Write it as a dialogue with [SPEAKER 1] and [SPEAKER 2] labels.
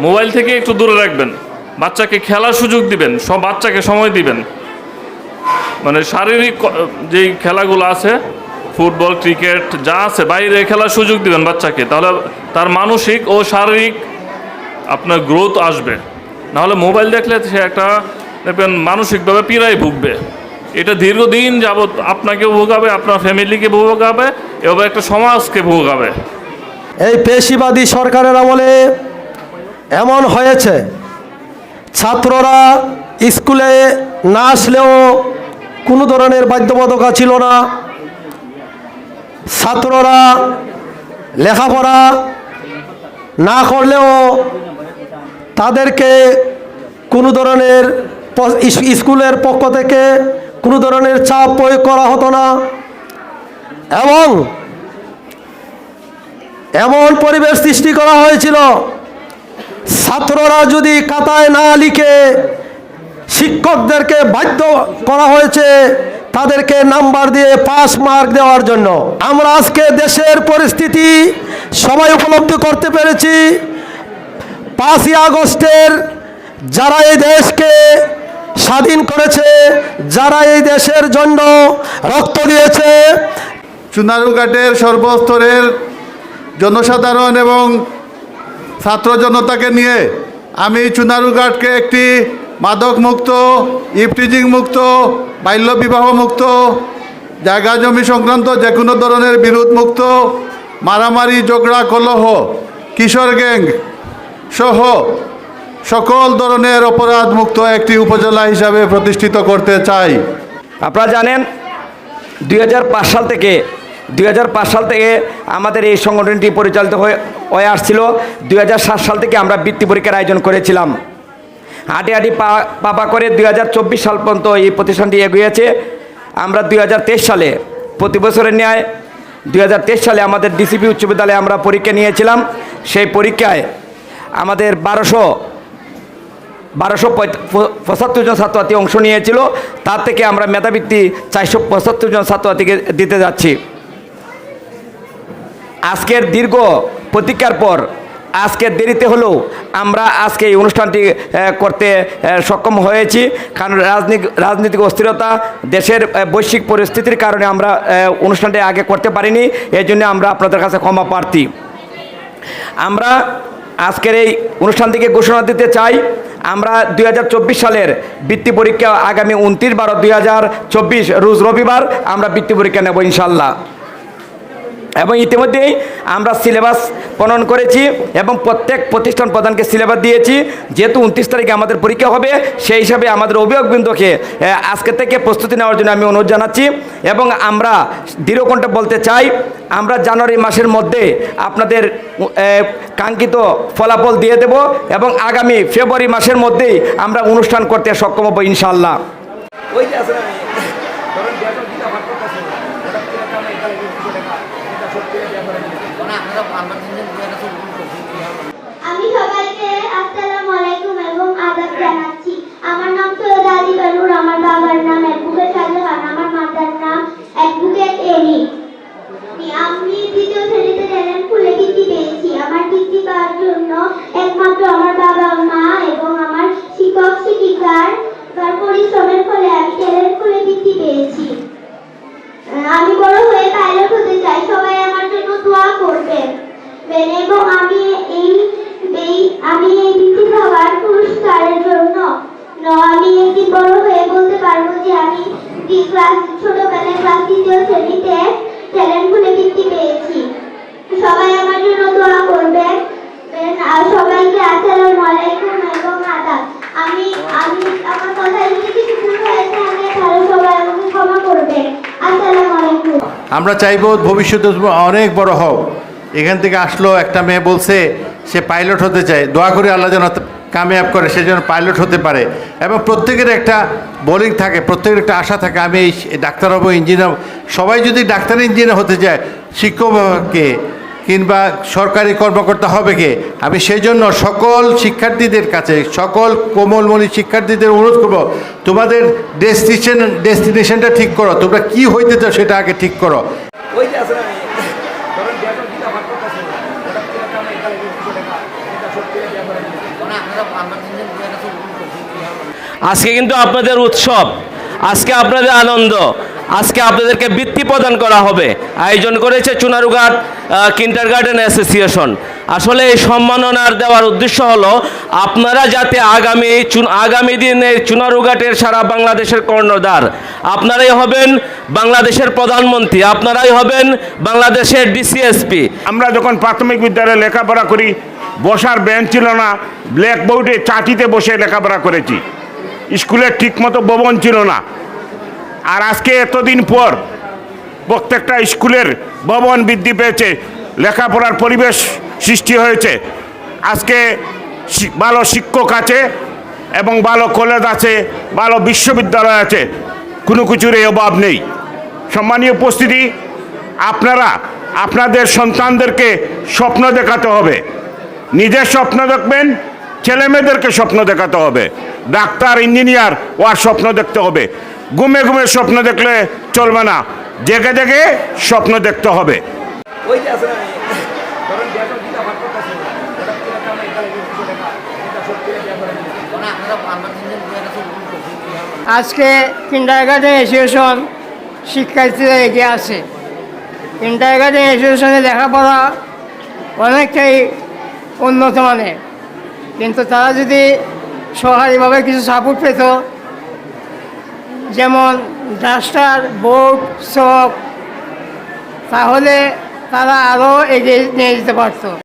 [SPEAKER 1] Mobile থেকে একটু দূরে রাখবেন, বাচ্চাকে খেলার সুযোগ দিবেন, সব বাচ্চাকে সময় দিবেন। মানে শারীরিক যেই খেলাগুলো আছে, ফুটবল, ক্রিকেট যা আছে, বাইরে খেলার সুযোগ দিবেন বাচ্চাকে, তাহলে তার মানসিক ও শারীরিক আপনার গ্রোথ আসবে। নাহলে মোবাইল দেখলে সে একটা দেখবেন মানসিকভাবে পীড়ায় ভুগবে। এটা দীর্ঘদিন যাবৎ আপনাকেও ভোগাবে, আপনার ফ্যামিলিকে ভোগাবে, এভাবে একটা সমাজকে ভোগাবে।
[SPEAKER 2] এই পেশিবাদী সরকারের আমলে এমন হয়েছে, ছাত্ররা স্কুলে না আসলেও কোনো ধরনের বাধ্যবাধকতা ছিল না। ছাত্ররা লেখাপড়া না করলেও তাদেরকে কোনো ধরনের স্কুলের পক্ষ থেকে কোনো ধরনের চাপ প্রয়োগ করা হতো না, এবং এমন পরিবেশ সৃষ্টি করা হয়েছিল, ছাত্ররা যদি খাতায় না লিখে শিক্ষকদেরকে বাধ্য করা হয়েছে তাদেরকে নাম্বার দিয়ে পাস মার্ক দেওয়ার জন্য। আমরা আজকে দেশের পরিস্থিতি সবাই উপলব্ধি করতে পেরেছি। 5ই আগস্টের যারা এই দেশকে স্বাধীন করেছে, যারা এই দেশের জন্য রক্ত দিয়েছে,
[SPEAKER 3] চুনারুঘাটের সর্বস্তরের জনসাধারণ এবং ছাত্র জনতাকে নিয়ে আমি চুনারুঘাটকে একটি মাদক মুক্ত, ইফটিজিং মুক্ত, বাল্যবিবাহ মুক্ত, জায়গা জমি সংক্রান্ত যে কোনো ধরনের বিরোধ মুক্ত, মারামারি, ঝগড়া, কলহ, কিশোর গ্যাং সহ সকল ধরনের অপরাধ মুক্ত একটি উপজেলা হিসাবে প্রতিষ্ঠিত করতে চাই।
[SPEAKER 4] আপনারা জানেন 2005 সাল থেকে আমাদের এই সংগঠনটি পরিচালিত হয়ে আসছিল। 2007 সাল থেকে আমরা বৃত্তি পরীক্ষার আয়োজন করেছিলাম। হাঁটি পাপা করে 2024 সাল পর্যন্ত এই প্রতিষ্ঠানটি এগিয়েছে। আমরা 2023 সালে প্রতি বছরের ন্যায় 2023 সালে আমাদের ডিসিপি উচ্চ বিদ্যালয়ে আমরা পরীক্ষা নিয়েছিলাম। সেই পরীক্ষায় আমাদের 1275 জন ছাত্রছাত্রী অংশ নিয়েছিল। তার থেকে আমরা মেধাবৃত্তি 475 জন ছাত্রছাত্রীকে দিতে যাচ্ছি। আজকের দীর্ঘ প্রতীক্ষার পর আজকের দেরিতে হলেও আমরা আজকে এই অনুষ্ঠানটি করতে সক্ষম হয়েছি, কারণ রাজনৈতিক অস্থিরতা, দেশের বৈশ্বিক পরিস্থিতির কারণে আমরা অনুষ্ঠানটি আগে করতে পারিনি। এই জন্য আমরা আপনাদের কাছে ক্ষমা প্রার্থী। আমরা আজকের এই অনুষ্ঠান থেকে ঘোষণা দিতে চাই, আমরা 2024 সালের বৃত্তি পরীক্ষা আগামী 29/12/2024 রোজ রবিবার আমরা বৃত্তি পরীক্ষা নেব ইনশাল্লাহ। এবং ইতিমধ্যেই আমরা সিলেবাস প্রণয়ন করেছি এবং প্রত্যেক প্রতিষ্ঠান প্রধানকে সিলেবাস দিয়েছি। যেহেতু 29 তারিখে আমাদের পরীক্ষা হবে, সেই হিসাবে আমাদের অভিভাবকবৃন্দকে আজকে থেকে প্রস্তুতি নেওয়ার জন্য আমি অনুরোধ জানাচ্ছি। এবং আমরা দৃঢ়কণ্ঠে বলতে চাই, আমরা জানুয়ারি মাসের মধ্যে আপনাদের কাঙ্ক্ষিত ফলাফল দিয়ে দেব এবং আগামী ফেব্রুয়ারি মাসের মধ্যেই আমরা অনুষ্ঠান করতে সক্ষম হব ইনশাআল্লাহ।
[SPEAKER 5] আমি সবাইকে আসসালামু আলাইকুম এবং আদাব জানাচ্ছি। আমার নাম সৈয়দ আলী বানুর, আমার বাবার নাম অ্যাডভোকেট শাহজাহান, আমার মাতার নাম অ্যাডভোকেট এনি। আমি 2য় শ্রেণীতে ট্যালেন্ট খুলে বৃত্তি পেয়েছি। আমার বৃত্তি পাওয়ার জন্য একমাত্র আমার বাবা, মা এবং আমার শিক্ষক শিক্ষিকার পরিশ্রমের ফলে আমি ট্যালেন্ট খুলে বৃত্তি পেয়েছি। আমি বড় হয়ে পাইলট হতে চাই, সবাই আমার জন্য দোয়া করবেন। এবং আমি এই বৃত্তি পাওয়ার পুরস্কারের জন্য আমি একদিন বড় হয়ে বলতে পারবো যে আমি ছোটবেলায় ক্লাস 3য় শ্রেণীতে ট্যালেন্ট খুলে বৃত্তি পেয়েছি। সবাই আমার জন্য দোয়া করবেন। সবাইকে আসসালামু আলাইকুম এবং আদাব। আমি আমার কথায় যদি কিছু ভুল হয়ে থাকে তাহলে সবাই আমাকে ক্ষমা করবেন। আসসালামু আলাইকুম।
[SPEAKER 3] আমরা চাইব ভবিষ্যতে অনেক বড় হও। এখান থেকে আসলো একটা মেয়ে বলছে সে পাইলট হতে চায়, দোয়া করে আল্লাহ যেন কামিয়াব করে, সে যেন পাইলট হতে পারে। এবং প্রত্যেকের একটা বোলিং থাকে, প্রত্যেকের একটা আশা থাকে আমি এই ডাক্তার হবো, ইঞ্জিনিয়ার। সবাই যদি ডাক্তার ইঞ্জিনিয়ার হতে চায়, শিক্ষককে কিংবা সরকারি কর্মকর্তা হবে কে? আমি সেই জন্য সকল শিক্ষার্থীদের কাছে, সকল কোমলমণি শিক্ষার্থীদের অনুরোধ করব, তোমাদের ডেস্টিনেশনটা ঠিক করো। তোমরা কি হইতে চাও সেটা আগে ঠিক করো।
[SPEAKER 4] ধরেন
[SPEAKER 6] আজকে কিন্তু আপনাদের উৎসব, আজকে আপনাদের আনন্দ, আজকে আপনাদেরকে বৃত্তি প্রদান করা হবে, আয়োজন করেছে চুনারুঘাট কিন্ডারগার্টেন অ্যাসোসিয়েশন। আসলে এই সম্মাননার দেওয়ার উদ্দেশ্য হলো আপনারা যাতে আগামী দিনে চুনারুঘাটের সারা বাংলাদেশের কর্ণধার, আপনারাই হবেন বাংলাদেশের প্রধানমন্ত্রী, আপনারাই হবেন বাংলাদেশের ডিসিএসপি।
[SPEAKER 7] আমরা যখন প্রাথমিক বিদ্যালয়ে লেখাপড়া করি, বসার বেঞ্চ ছিল না, ব্ল্যাকবোর্ডে চাটিতে বসে লেখাপড়া করেছি। স্কুলের ঠিকমতো ভবন ছিল না। আর আজকে এতদিন পর প্রত্যেকটা স্কুলের ভবন বৃদ্ধি পেয়েছে, লেখাপড়ার পরিবেশ সৃষ্টি হয়েছে। আজকে ভালো শিক্ষক আছে এবং ভালো কলেজ আছে, ভালো বিশ্ববিদ্যালয় আছে, কোনো কিছুর এই অভাব নেই। সম্মানীয় উপস্থিতি, আপনারা আপনাদের সন্তানদেরকে স্বপ্ন দেখাতে হবে, নিজের স্বপ্ন দেখবেন, ছেলেমেয়েদেরকে স্বপ্ন দেখাতে হবে। ডাক্তার, ইঞ্জিনিয়ার ওর স্বপ্ন দেখতে হবে। ঘুমে ঘুমে স্বপ্ন দেখলে চলবে না, জেগে জেগে স্বপ্ন দেখতে হবে।
[SPEAKER 8] আজকে কিন্ডারগার্টেন অ্যাসোসিয়েশন শিক্ষার্থীরা এগিয়ে আছে। কিন্ডারগার্টেন অ্যাসোসিয়েশনে লেখাপড়া অনেকটাই উন্নত মানের, কিন্তু তারা যদি সরকারিভাবে কিছু সাপোর্ট পেত, যেমন ডাস্টার, বোর্ড, চক, তাহলে তারা আরও এগিয়ে নিয়ে যেতে পারত।